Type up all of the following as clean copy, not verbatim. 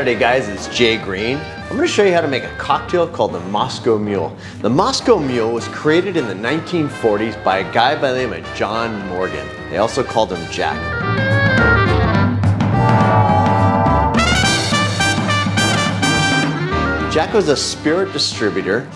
Saturday, guys. It's Jay Green. I'm going to show you how to make a cocktail called the Moscow Mule. The Moscow Mule was created in the 1940s by a guy by the name of John Morgan. They also called him Jack. Jack was a spirit distributor.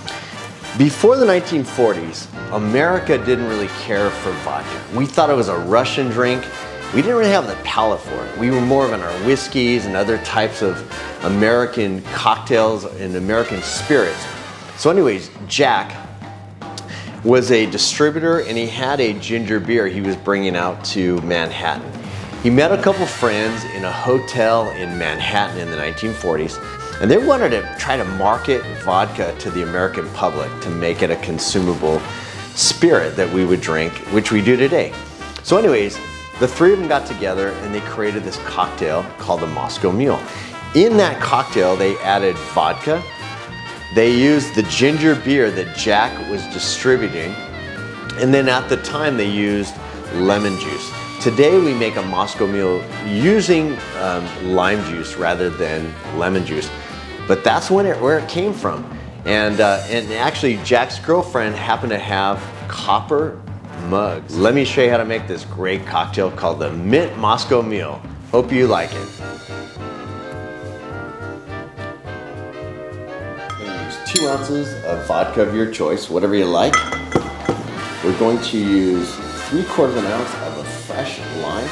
Before the 1940s, America didn't really care for vodka. We thought it was a Russian drink. We didn't really have the palate for it. We were more of in our whiskeys and other types of American cocktails and American spirits. So anyways, Jack was a distributor and he had a ginger beer he was bringing out to Manhattan. He met a couple friends in a hotel in Manhattan in the 1940s, and they wanted to try to market vodka to the American public to make it a consumable spirit that we would drink, which we do today. So anyways, the three of them got together and they created this cocktail called the Moscow Mule. In that cocktail, they added vodka. They used the ginger beer that Jack was distributing. And then at the time, they used lemon juice. Today, we make a Moscow Mule using lime juice rather than lemon juice. But that's where it came from. And actually, Jack's girlfriend happened to have copper mugs. Let me show you how to make this great cocktail called the Mint Moscow Mule. Hope you like it. I'm going to use 2 ounces of vodka of your choice, whatever you like. We're going to use 3/4 ounce of a fresh lime.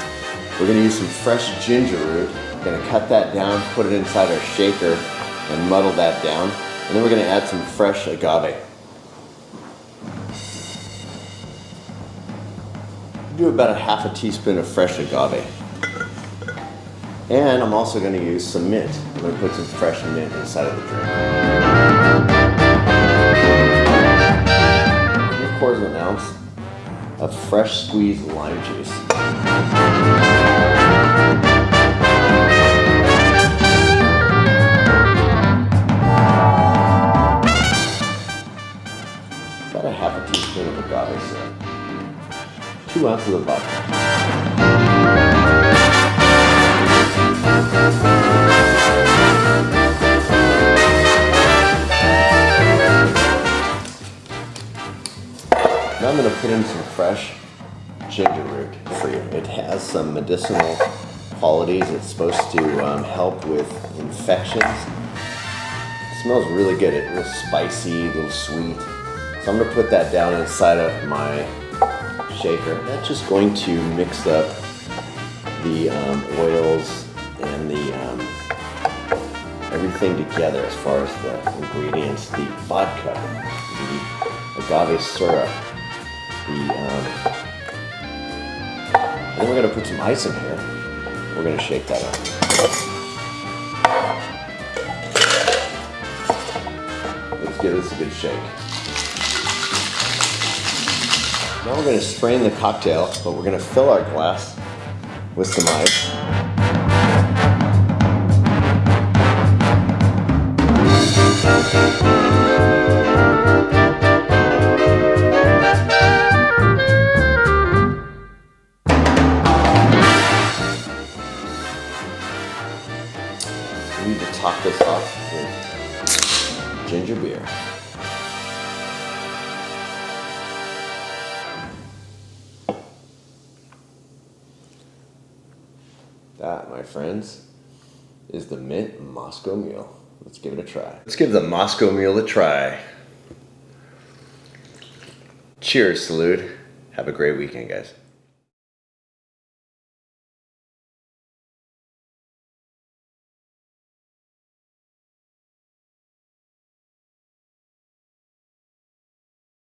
We're going to use some fresh ginger root. We're going to cut that down, put it inside our shaker, and muddle that down. And then we're going to add some fresh agave. Do about a ½ teaspoon of fresh agave. And I'm also going to use some mint. I'm going to put some fresh mint inside of the drink. 3/4 ounce of fresh squeezed lime juice. About a ½ teaspoon of agave syrup. 2 ounces of vodka. Now I'm going to put in some fresh ginger root for you. It has some medicinal qualities. It's supposed to help with infections. It smells really good. It's a little spicy, a little sweet. So I'm going to put that down inside of my shaker. That's just going to mix up the oils and the everything together as far as the ingredients, the vodka, the agave syrup, and then we're going to put some ice in here. We're going to shake that up. Let's give this a good shake. Now we're going to strain the cocktail, but we're going to fill our glass with some ice. We need to top this off with ginger beer. That, my friends, is the Mint Moscow Mule. Let's give it a try. Let's give the Moscow Mule a try. Cheers, Salud. Have a great weekend, guys.